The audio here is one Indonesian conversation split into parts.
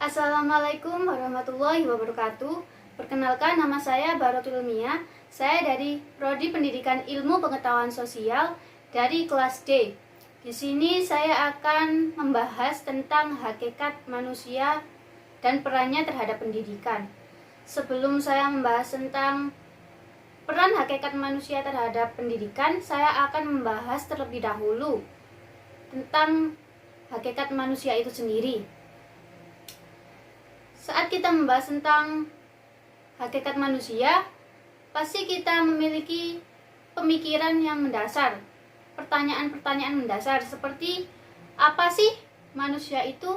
Assalamualaikum warahmatullahi wabarakatuh. Perkenalkan, nama saya Barotul Mia. Saya dari Prodi Pendidikan Ilmu Pengetahuan Sosial dari kelas D. Di sini saya akan membahas tentang hakikat manusia dan perannya terhadap pendidikan. Sebelum saya membahas tentang peran hakikat manusia terhadap pendidikan, saya akan membahas terlebih dahulu tentang hakikat manusia itu sendiri. Saat kita membahas tentang hakikat manusia, pasti kita memiliki pemikiran yang mendasar, pertanyaan-pertanyaan mendasar seperti apa sih manusia itu?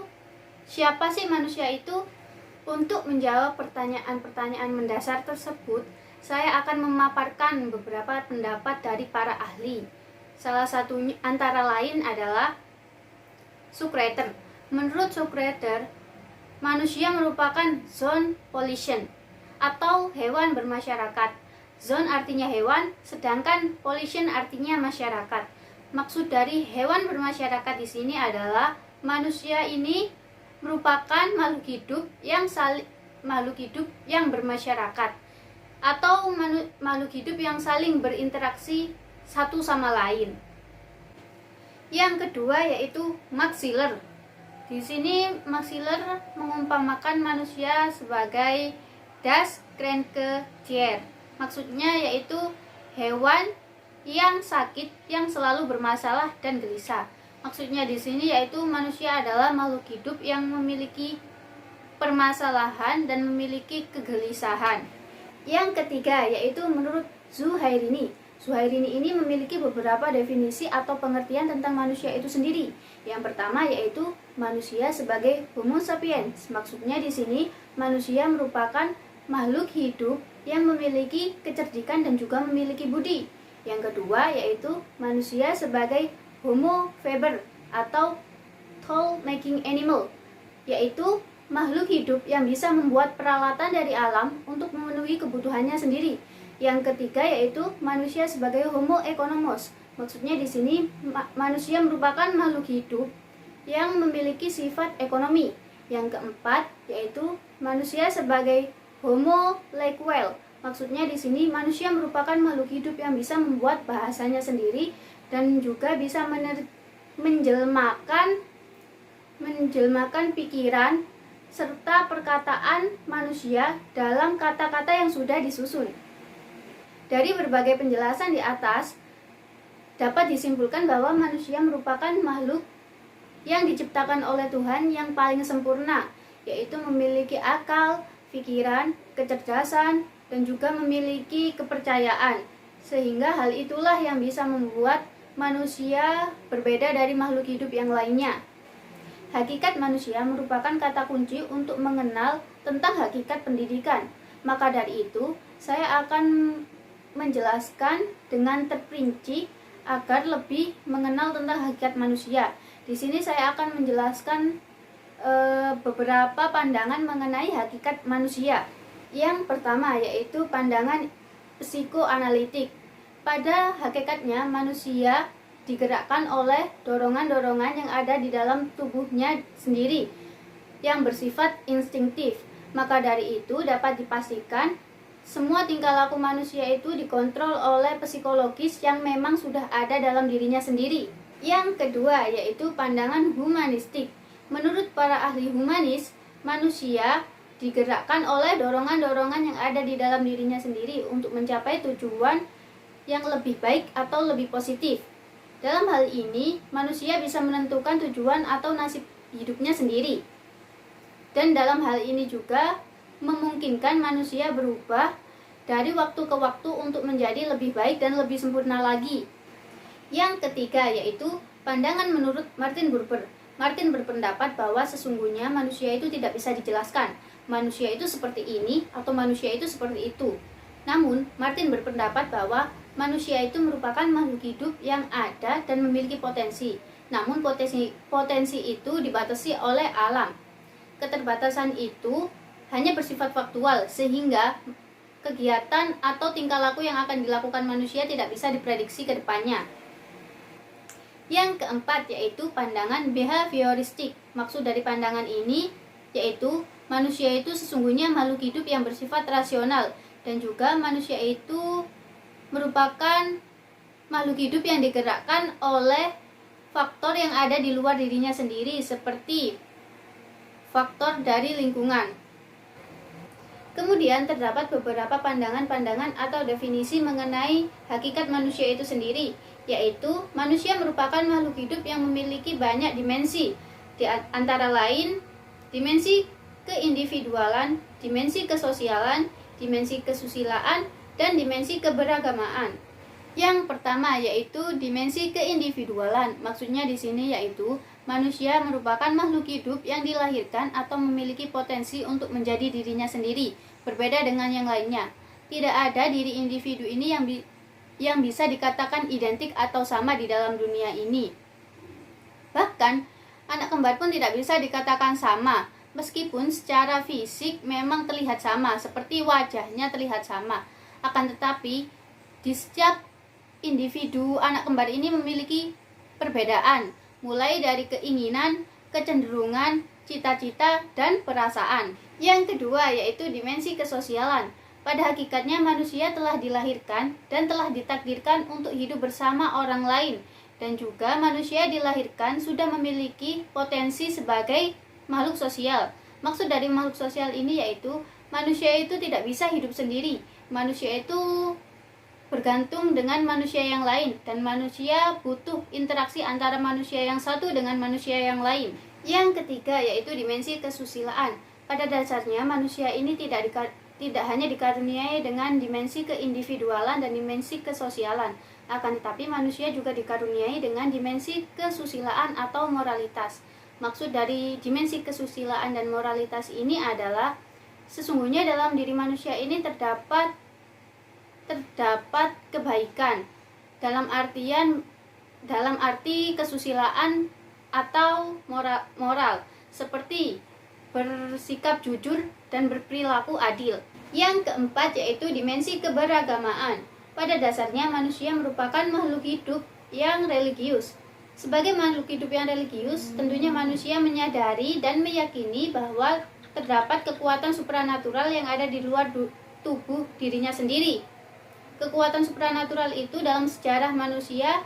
Siapa sih manusia itu? Untuk menjawab pertanyaan-pertanyaan mendasar tersebut, saya akan memaparkan beberapa pendapat dari para ahli. Salah satunya antara lain adalah Socrates. Menurut Socrates, manusia merupakan zone pollution atau hewan bermasyarakat. Zone artinya hewan, sedangkan pollution artinya masyarakat. Maksud dari hewan bermasyarakat di sini adalah manusia ini merupakan makhluk hidup yang bermasyarakat atau makhluk hidup yang saling berinteraksi satu sama lain. Yang kedua yaitu Max Scheler. Di sini Max Scheler mengumpamakan manusia sebagai das kranke Tier. Maksudnya yaitu hewan yang sakit, yang selalu bermasalah dan gelisah. Maksudnya di sini yaitu manusia adalah makhluk hidup yang memiliki permasalahan dan memiliki kegelisahan. Yang ketiga yaitu menurut Zuhairini. Zuhairini ini memiliki beberapa definisi atau pengertian tentang manusia itu sendiri. Yang pertama yaitu manusia sebagai Homo sapiens. Maksudnya di sini manusia merupakan makhluk hidup yang memiliki kecerdikan dan juga memiliki budi. Yang kedua yaitu manusia sebagai Homo faber atau tool making animal, yaitu makhluk hidup yang bisa membuat peralatan dari alam untuk memenuhi kebutuhannya sendiri. Yang ketiga yaitu manusia sebagai Homo economos. Maksudnya di sini manusia merupakan makhluk hidup yang memiliki sifat ekonomi. Yang keempat yaitu manusia sebagai Homo lingual. Maksudnya di sini manusia merupakan makhluk hidup yang bisa membuat bahasanya sendiri dan juga bisa menjelmakan pikiran serta perkataan manusia dalam kata-kata yang sudah disusun. Dari berbagai penjelasan di atas, dapat disimpulkan bahwa manusia merupakan makhluk yang diciptakan oleh Tuhan yang paling sempurna, yaitu memiliki akal, pikiran, kecerdasan, dan juga memiliki kepercayaan. Sehingga hal itulah yang bisa membuat manusia berbeda dari makhluk hidup yang lainnya. Hakikat manusia merupakan kata kunci untuk mengenal tentang hakikat pendidikan. Maka dari itu, saya akan menjelaskan dengan terperinci agar lebih mengenal tentang hakikat manusia. Di sini saya akan menjelaskan beberapa pandangan mengenai hakikat manusia. Yang pertama yaitu pandangan psikoanalitik. Pada hakikatnya manusia digerakkan oleh dorongan-dorongan yang ada di dalam tubuhnya sendiri yang bersifat instinktif. Maka dari itu dapat dipastikan semua tingkah laku manusia itu dikontrol oleh psikologis yang memang sudah ada dalam dirinya sendiri. Yang kedua yaitu pandangan humanistik. Menurut para ahli humanis, manusia digerakkan oleh dorongan-dorongan yang ada di dalam dirinya sendiri untuk mencapai tujuan yang lebih baik atau lebih positif. Dalam hal ini, manusia bisa menentukan tujuan atau nasib hidupnya sendiri. Dan dalam hal ini juga memungkinkan manusia berubah dari waktu ke waktu untuk menjadi lebih baik dan lebih sempurna lagi. Yang ketiga yaitu pandangan menurut Martin Buber. Martin berpendapat bahwa sesungguhnya manusia itu tidak bisa dijelaskan. Manusia itu seperti ini atau manusia itu seperti itu. Namun, Martin berpendapat bahwa manusia itu merupakan makhluk hidup yang ada dan memiliki potensi. Namun potensi itu dibatasi oleh alam. Keterbatasan itu hanya bersifat faktual sehingga kegiatan atau tingkah laku yang akan dilakukan manusia tidak bisa diprediksi ke depannya. Yang keempat yaitu pandangan behavioristik. Maksud dari pandangan ini yaitu manusia itu sesungguhnya makhluk hidup yang bersifat rasional, dan juga manusia itu merupakan makhluk hidup yang digerakkan oleh faktor yang ada di luar dirinya sendiri, seperti faktor dari lingkungan. Kemudian terdapat beberapa pandangan-pandangan atau definisi mengenai hakikat manusia itu sendiri, yaitu manusia merupakan makhluk hidup yang memiliki banyak dimensi, di antara lain dimensi keindividualan, dimensi kesosialan, dimensi kesusilaan, dan dimensi keberagamaan. Yang pertama yaitu dimensi keindividualan. Maksudnya di sini yaitu manusia merupakan makhluk hidup yang dilahirkan atau memiliki potensi untuk menjadi dirinya sendiri, berbeda dengan yang lainnya. Tidak ada diri individu ini yang bisa dikatakan identik atau sama di dalam dunia ini. Bahkan, anak kembar pun tidak bisa dikatakan sama, meskipun secara fisik memang terlihat sama, seperti wajahnya terlihat sama. Akan tetapi, di setiap individu anak kembar ini memiliki perbedaan, mulai dari keinginan, kecenderungan, cita-cita, dan perasaan. Yang kedua yaitu dimensi kesosialan. Pada hakikatnya manusia telah dilahirkan dan telah ditakdirkan untuk hidup bersama orang lain, dan juga manusia dilahirkan sudah memiliki potensi sebagai makhluk sosial. Maksud dari makhluk sosial ini yaitu manusia itu tidak bisa hidup sendiri. Manusia itu bergantung dengan manusia yang lain, dan manusia butuh interaksi antara manusia yang satu dengan manusia yang lain. Yang ketiga yaitu dimensi kesusilaan. Pada dasarnya manusia ini tidak hanya dikaruniai dengan dimensi keindividualan dan dimensi kesosialan, akan tetapi manusia juga dikaruniai dengan dimensi kesusilaan atau moralitas. Maksud dari dimensi kesusilaan dan moralitas ini adalah sesungguhnya dalam diri manusia ini terdapat kebaikan, dalam arti kesusilaan atau moral, seperti bersikap jujur dan berperilaku adil. Yang keempat yaitu dimensi keberagamaan. Pada dasarnya manusia merupakan makhluk hidup yang religius. Sebagai makhluk hidup yang religius, tentunya manusia menyadari dan meyakini bahwa terdapat kekuatan supranatural yang ada di luar tubuh dirinya sendiri. Kekuatan supranatural itu dalam sejarah manusia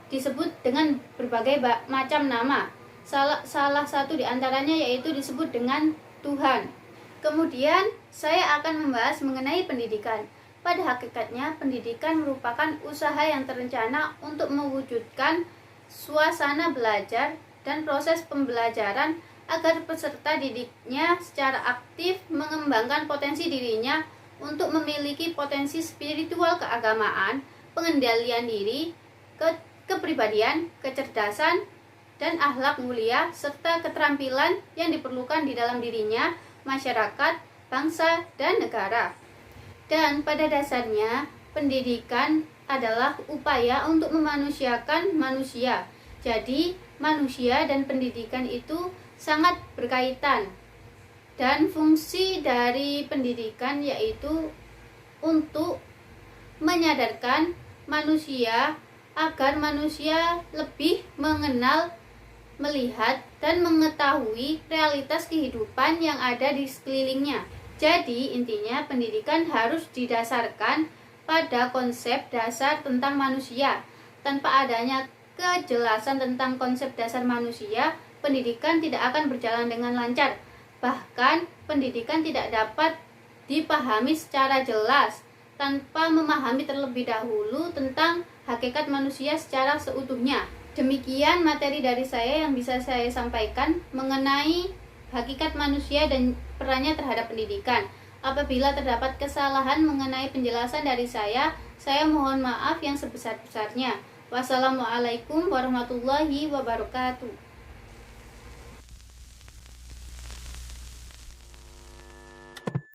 disebut dengan berbagai macam nama. Salah satu di antaranya yaitu disebut dengan Tuhan. Kemudian saya akan membahas mengenai pendidikan. Pada hakikatnya pendidikan merupakan usaha yang terencana untuk mewujudkan suasana belajar dan proses pembelajaran agar peserta didiknya secara aktif mengembangkan potensi dirinya untuk memiliki potensi spiritual keagamaan, pengendalian diri, kepribadian, kecerdasan, dan akhlak mulia, serta keterampilan yang diperlukan di dalam dirinya, masyarakat, bangsa, dan negara. Dan pada dasarnya, pendidikan adalah upaya untuk memanusiakan manusia. Jadi, manusia dan pendidikan itu sangat berkaitan. Dan fungsi dari pendidikan yaitu untuk menyadarkan manusia agar manusia lebih mengenal, melihat, dan mengetahui realitas kehidupan yang ada di sekelilingnya. Jadi intinya pendidikan harus didasarkan pada konsep dasar tentang manusia. Tanpa adanya kejelasan tentang konsep dasar manusia, pendidikan tidak akan berjalan dengan lancar. Bahkan pendidikan tidak dapat dipahami secara jelas tanpa memahami terlebih dahulu tentang hakikat manusia secara seutuhnya. Demikian materi dari saya yang bisa saya sampaikan mengenai hakikat manusia dan perannya terhadap pendidikan. Apabila terdapat kesalahan mengenai penjelasan dari saya mohon maaf yang sebesar-besarnya. Wassalamualaikum warahmatullahi wabarakatuh.